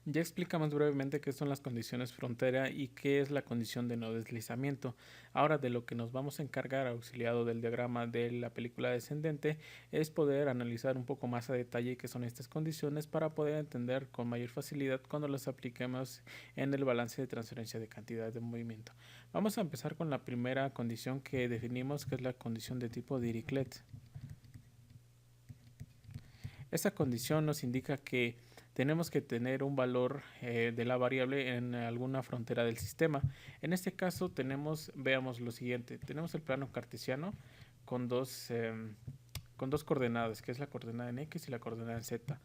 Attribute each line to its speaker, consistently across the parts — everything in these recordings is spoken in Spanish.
Speaker 1: Ya explicamos brevemente qué son las condiciones frontera y qué es la condición de no deslizamiento. Ahora de lo que nos vamos a encargar, auxiliado del diagrama de la película descendente, es poder analizar un poco más a detalle qué son estas condiciones para poder entender con mayor facilidad cuando las apliquemos en el balance de transferencia de cantidad de movimiento. Vamos a empezar con la primera condición que definimos, que es la condición de tipo Dirichlet. Esta condición nos indica que tenemos que tener un valor de la variable en alguna frontera del sistema. En este caso veamos lo siguiente, tenemos el plano cartesiano con con dos coordenadas, que es la coordenada en x y la coordenada en z,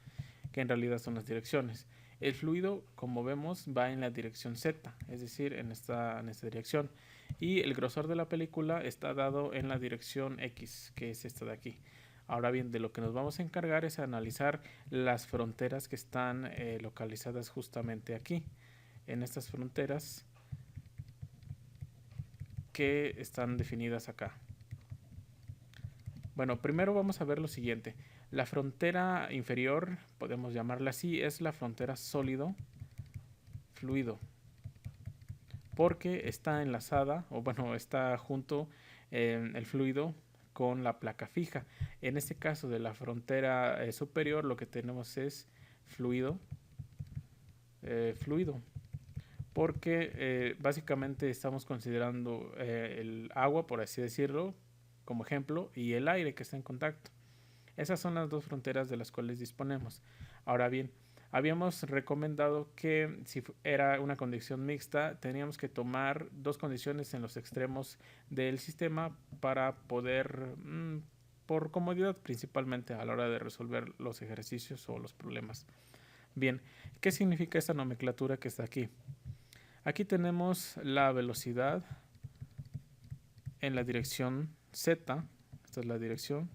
Speaker 1: que en realidad son las direcciones. El fluido, como vemos, va en la dirección z, es decir, en esta dirección. Y el grosor de la película está dado en la dirección x, que es esta de aquí. Ahora bien, de lo que nos vamos a encargar es analizar las fronteras que están localizadas justamente aquí, en estas fronteras que están definidas acá. Bueno, primero vamos a ver lo siguiente. La frontera inferior, podemos llamarla así, es la frontera sólido-fluido, porque está enlazada, o bueno, está junto el fluido con la placa fija. En este caso de la frontera superior, lo que tenemos es fluido, fluido, porque básicamente estamos considerando el agua, por así decirlo, como ejemplo, y el aire que está en contacto. Esas son las dos fronteras de las cuales disponemos. Ahora bien, habíamos recomendado que si era una condición mixta, teníamos que tomar dos condiciones en los extremos del sistema para poder, por comodidad principalmente a la hora de resolver los ejercicios o los problemas. Bien, ¿qué significa esta nomenclatura que está aquí? Aquí tenemos la velocidad en la dirección z, esta es la dirección,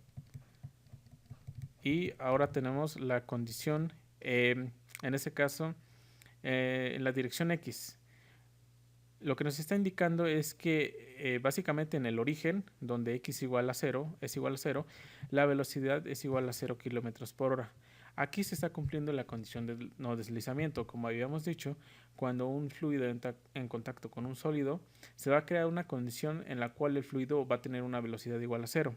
Speaker 1: y ahora tenemos la condición, en este caso, en la dirección x. Lo que nos está indicando es que básicamente en el origen, donde x igual a 0, es igual a 0, la velocidad es igual a 0 km por hora. Aquí se está cumpliendo la condición de no deslizamiento. Como habíamos dicho, cuando un fluido entra en contacto con un sólido, se va a crear una condición en la cual el fluido va a tener una velocidad igual a 0.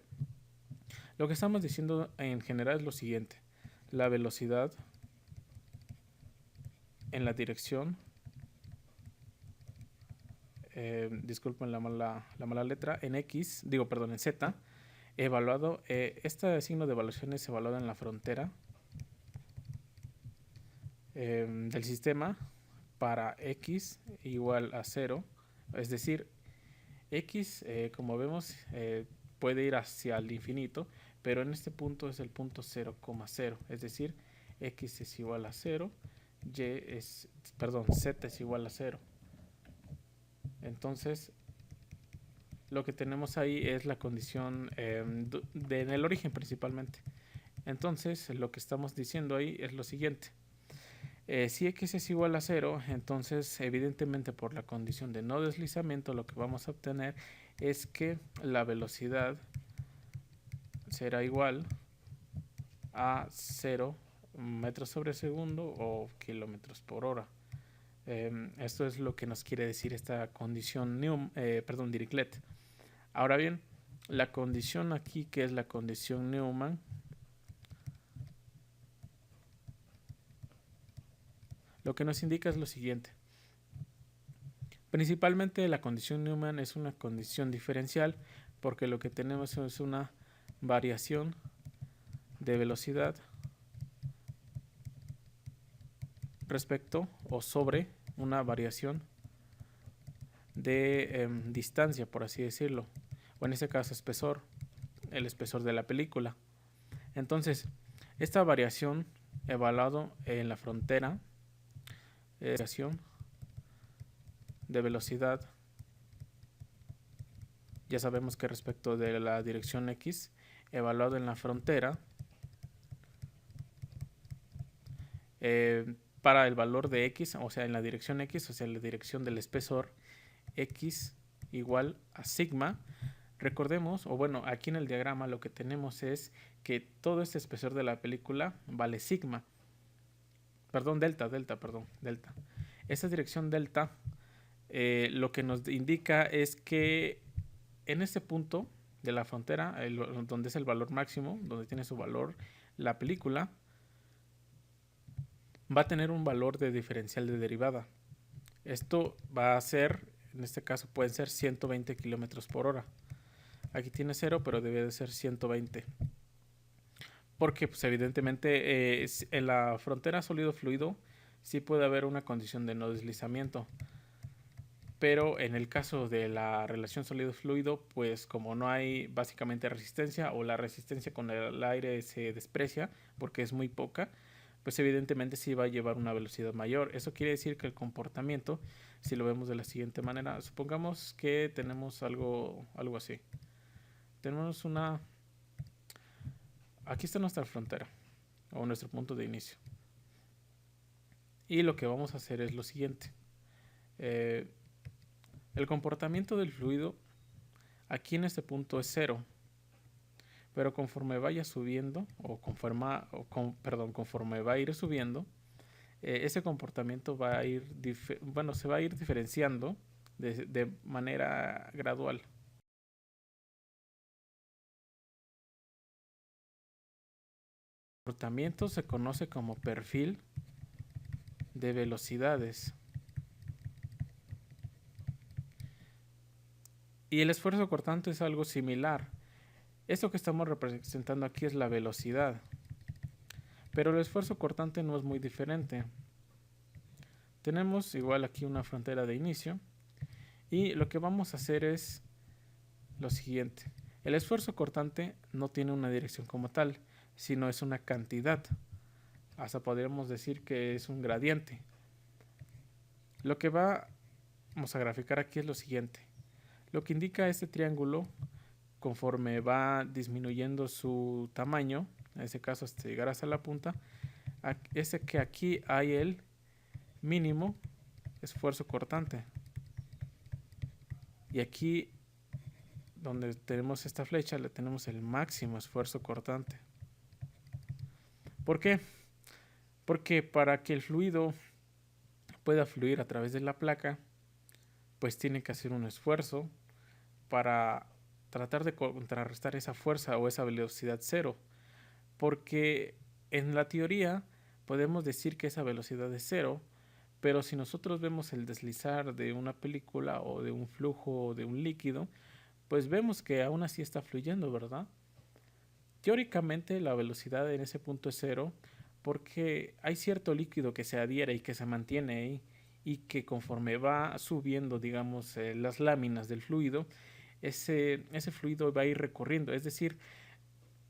Speaker 1: Lo que estamos diciendo en general es lo siguiente. La velocidad en la dirección, disculpen la mala letra, en x, digo, perdón, en z, evaluado, este signo de evaluación es evaluado en la frontera del sistema para x igual a 0, es decir, x, como vemos, puede ir hacia el infinito, pero en este punto es el punto 0,0, es decir, x es igual a 0, z es igual a 0. Entonces, lo que tenemos ahí es la condición en el origen principalmente. Entonces, lo que estamos diciendo ahí es lo siguiente. Si x es igual a 0, entonces evidentemente por la condición de no deslizamiento lo que vamos a obtener es que la velocidad será igual a 0 metros sobre segundo o kilómetros por hora. Esto es lo que nos quiere decir esta condición Dirichlet. Ahora bien, la condición aquí, que es la condición Neumann, lo que nos indica es lo siguiente. Principalmente la condición Neumann es una condición diferencial porque lo que tenemos es una variación de velocidad respecto o sobre una variación de distancia, por así decirlo, o en este caso espesor, el espesor de la película. Entonces, esta variación evaluado en la frontera variación de velocidad, ya sabemos que respecto de la dirección x, evaluado en la frontera, para el valor de x, o sea, en la dirección x, o sea, en la dirección del espesor, x igual a sigma. Recordemos, o bueno, aquí en el diagrama lo que tenemos es que todo este espesor de la película vale sigma. perdón, delta. Esta dirección delta lo que nos indica es que en este punto de la frontera, donde es el valor máximo, donde tiene su valor la película, va a tener un valor de diferencial de derivada. Esto va a ser, en este caso pueden ser 120 kilómetros por hora. Aquí tiene 0, pero debe de ser 120. Porque pues, evidentemente en la frontera sólido-fluido sí puede haber una condición de no deslizamiento. Pero en el caso de la relación sólido-fluido, pues como no hay básicamente resistencia o la resistencia con el aire se desprecia porque es muy poca, pues evidentemente sí va a llevar una velocidad mayor. Eso quiere decir que el comportamiento, si lo vemos de la siguiente manera, supongamos que tenemos algo así. Tenemos aquí está nuestra frontera o nuestro punto de inicio. Y lo que vamos a hacer es lo siguiente. El comportamiento del fluido aquí en este punto es 0. Pero conforme vaya subiendo, conforme va a ir subiendo, ese comportamiento va a ir, se va a ir diferenciando de manera gradual. El comportamiento se conoce como perfil de velocidades. Y el esfuerzo cortante es algo similar. Esto que estamos representando aquí es la velocidad. Pero el esfuerzo cortante no es muy diferente. Tenemos igual aquí una frontera de inicio. Y lo que vamos a hacer es lo siguiente. El esfuerzo cortante no tiene una dirección como tal, sino es una cantidad. Hasta podríamos decir que es un gradiente. Lo que vamos a graficar aquí es lo siguiente. Lo que indica este triángulo, conforme va disminuyendo su tamaño, en este caso hasta llegar hasta la punta, es que aquí hay el mínimo esfuerzo cortante. Y aquí, donde tenemos esta flecha, le tenemos el máximo esfuerzo cortante. ¿Por qué? Porque para que el fluido pueda fluir a través de la placa, pues tiene que hacer un esfuerzo para tratar de contrarrestar esa fuerza o esa velocidad cero. Porque en la teoría podemos decir que esa velocidad es cero, pero si nosotros vemos el deslizar de una película o de un flujo o de un líquido, pues vemos que aún así está fluyendo, ¿verdad? Teóricamente la velocidad en ese punto es cero porque hay cierto líquido que se adhiere y que se mantiene ahí y que conforme va subiendo, digamos, las láminas del fluido, ese fluido va a ir recorriendo, es decir,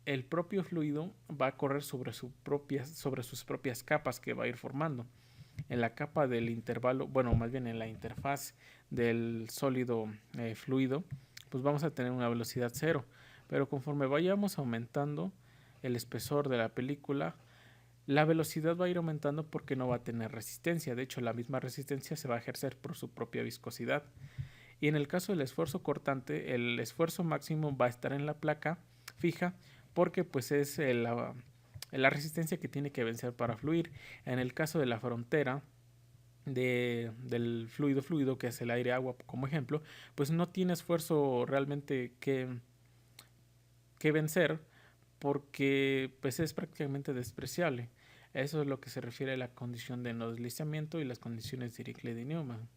Speaker 1: el propio fluido va a correr sobre sus propias capas que va a ir formando. En la capa del intervalo, bueno, más bien en la interfaz del sólido fluido, pues vamos a tener una velocidad cero. Pero conforme vayamos aumentando el espesor de la película, la velocidad va a ir aumentando porque no va a tener resistencia. De hecho, la misma resistencia se va a ejercer por su propia viscosidad. Y en el caso del esfuerzo cortante, el esfuerzo máximo va a estar en la placa fija porque pues es la resistencia que tiene que vencer para fluir. En el caso de la frontera del fluido, que es el aire-agua como ejemplo, pues no tiene esfuerzo realmente que vencer porque pues es prácticamente despreciable. Eso es lo que se refiere a la condición de no deslizamiento y las condiciones de Dirichlet y Neumann.